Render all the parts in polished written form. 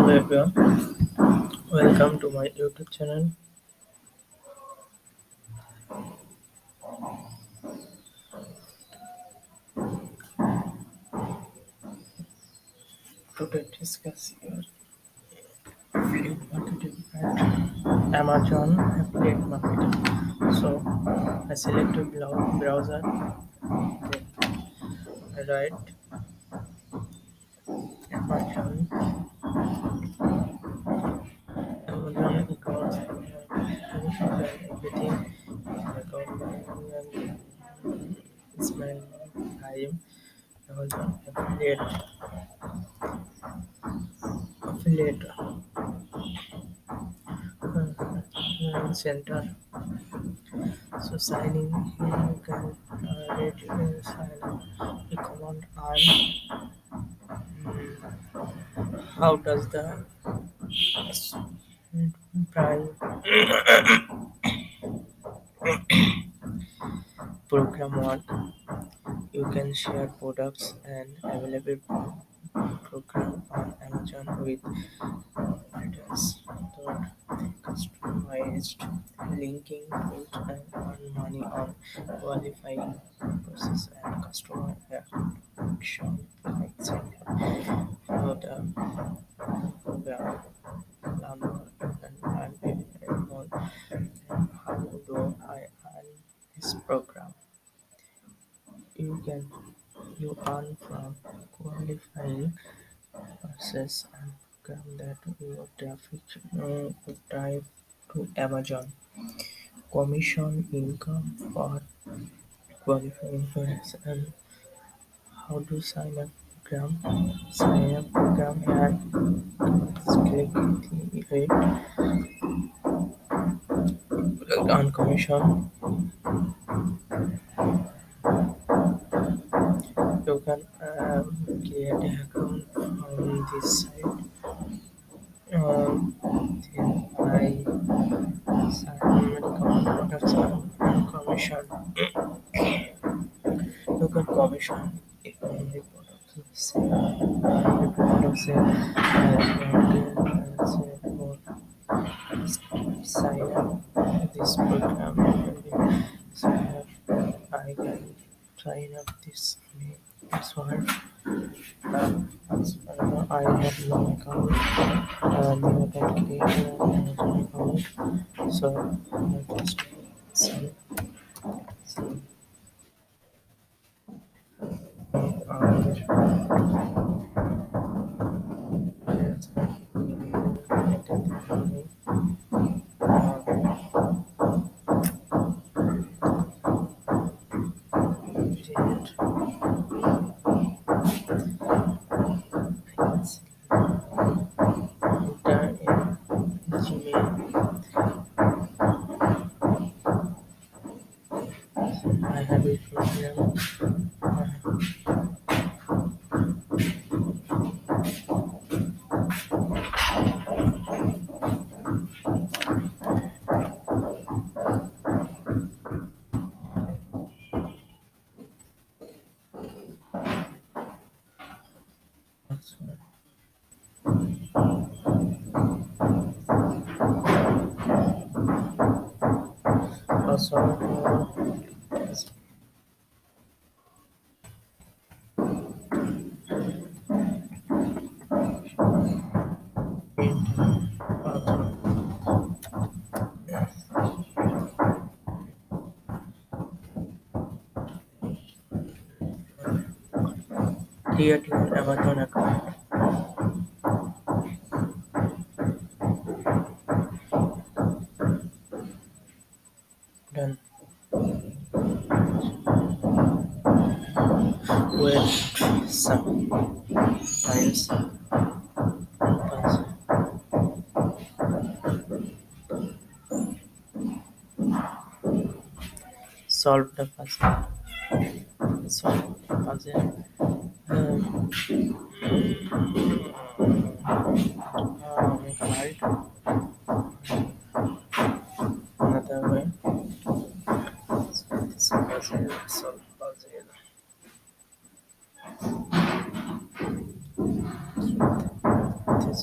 Hello everyone, welcome to my YouTube channel. Today discuss your affiliate marketing at Amazon affiliate marketing. So I select a browser, then I write Amazon, Amazon account, everything. Account and is my name. I am Amazon affiliate center. So signing here you can read sign up the command R. How does the Prime program work? You can share products and available program on Amazon with items that customized linking put and earn money on qualifying process and customer action. For example, for the program number and more and how do I earn this program? You can you earn from qualifying process and program that your traffic would drive to Amazon. Commission income for qualifying process and how to sign up program. Sign up program here. Click the rate on commission. You can create an account on this site. Then I sign products on commission. You can commission if only products sale. The product sale sign up this program. Sign up. I can sign up this one. I have no account. New account created on Amazon account. So I just sign sign up. Gmail. I have a program. Password create your Amazon account. Done. Wait some times. Solve the puzzle. Solve the puzzle. Make right. Another way. This puzzle. Solve puzzle. This.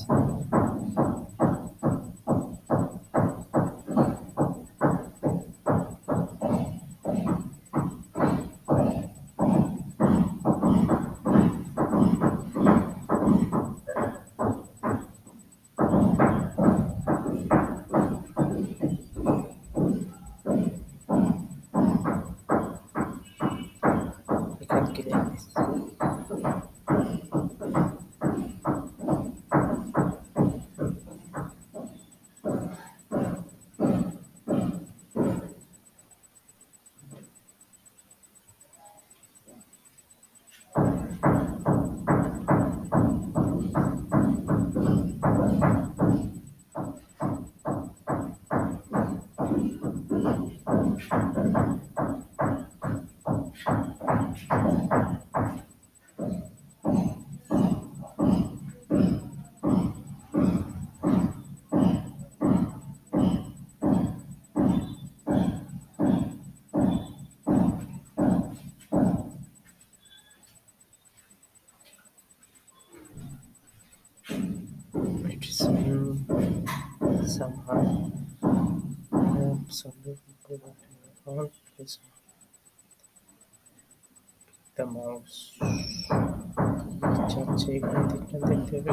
somehow absolutely all is the mouse. চাচ্ছে এখানে দেখতে দেখতে হবে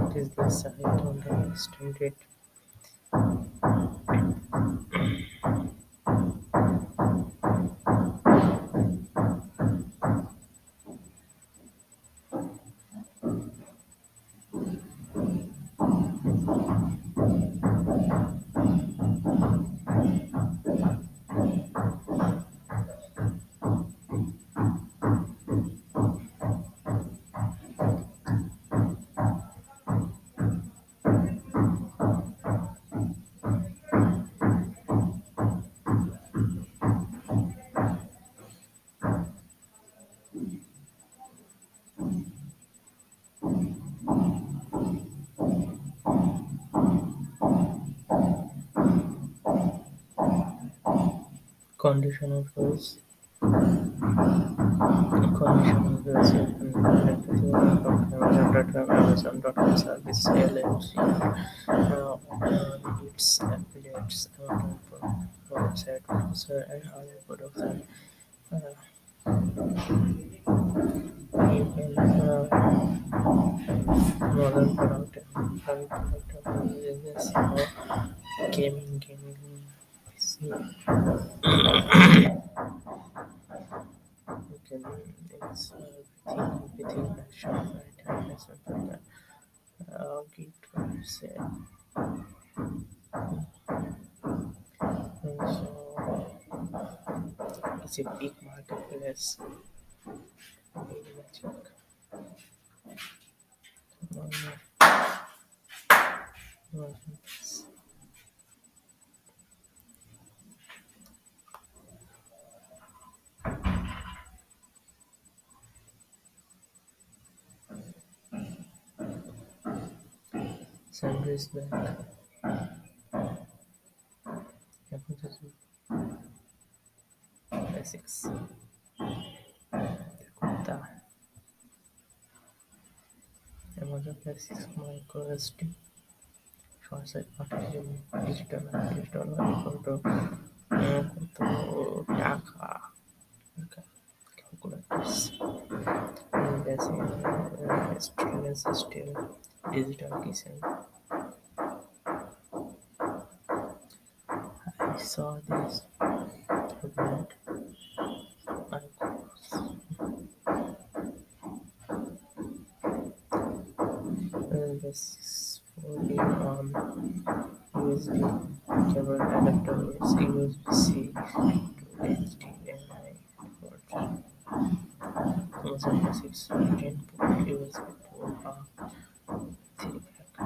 what is this I don't understand it. Conditional rules. Conditional rules Amazon.com service LLC its affiliates website user and other products. You can modern product and private product of business or gaming PC. You can it's everything action right and something give to say. So it's a big marketplace. Big magic. Um, Sunday's back. Basics. Kuta. Amazon Basics Micro SD. Short-side packaging digital and digital photo কত টাকা calculators basic stainless steel digital kitchen. I saw this overnight. I this 40 USB cable adapter is USB-C to HDMI port. Amazon Basics 10 port USB to 3 pack.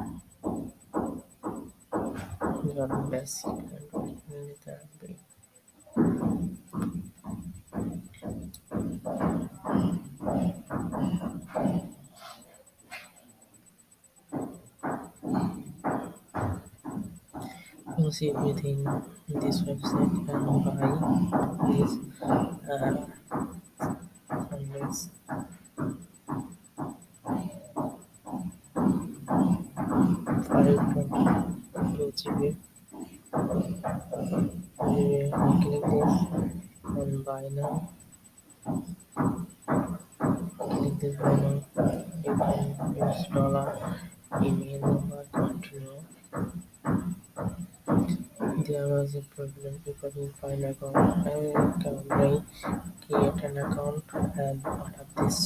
Got basic and originally that big. You see everything in this website and buy this unless 522 GB. We click this and buy now. Click this buy now. You can use dollar, email number, continue. There was a problem. You couldn't find account. I can create an account and what of this.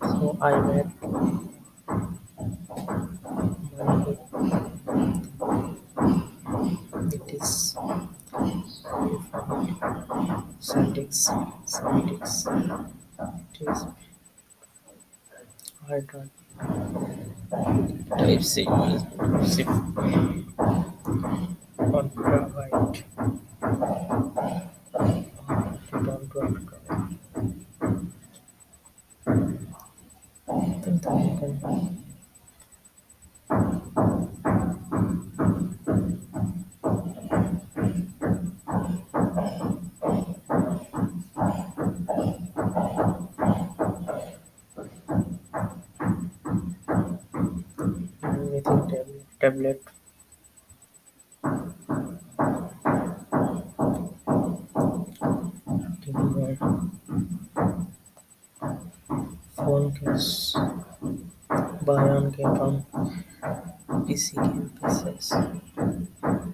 So I made money. It is Syntax. It is hard drive. Type C USB zip on provide. Don't then you can within tablet TV phone case buy on get on PC campuses.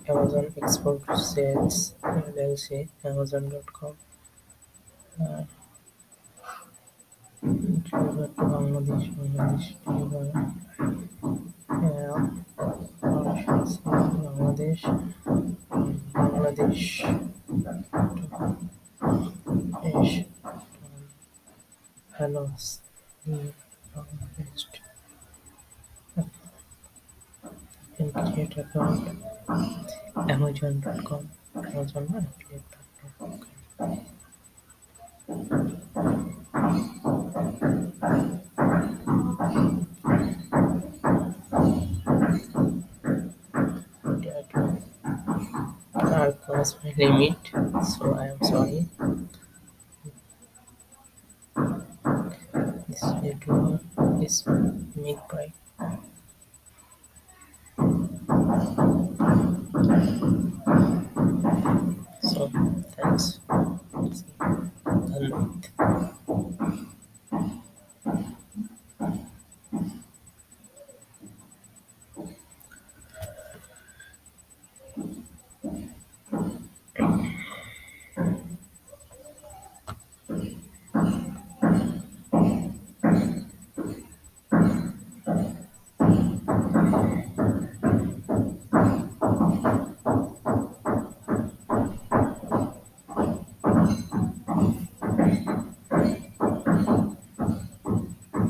Amazon Export Sales LLC, Amazon.com. Uh, deliver to Bangladesh deliver options in Bangladesh Asia Hello Bangladesh and create account Amazon.com Amazon affiliate partner. That I crossed my limit, so I am sorry. This video is made by so thanks.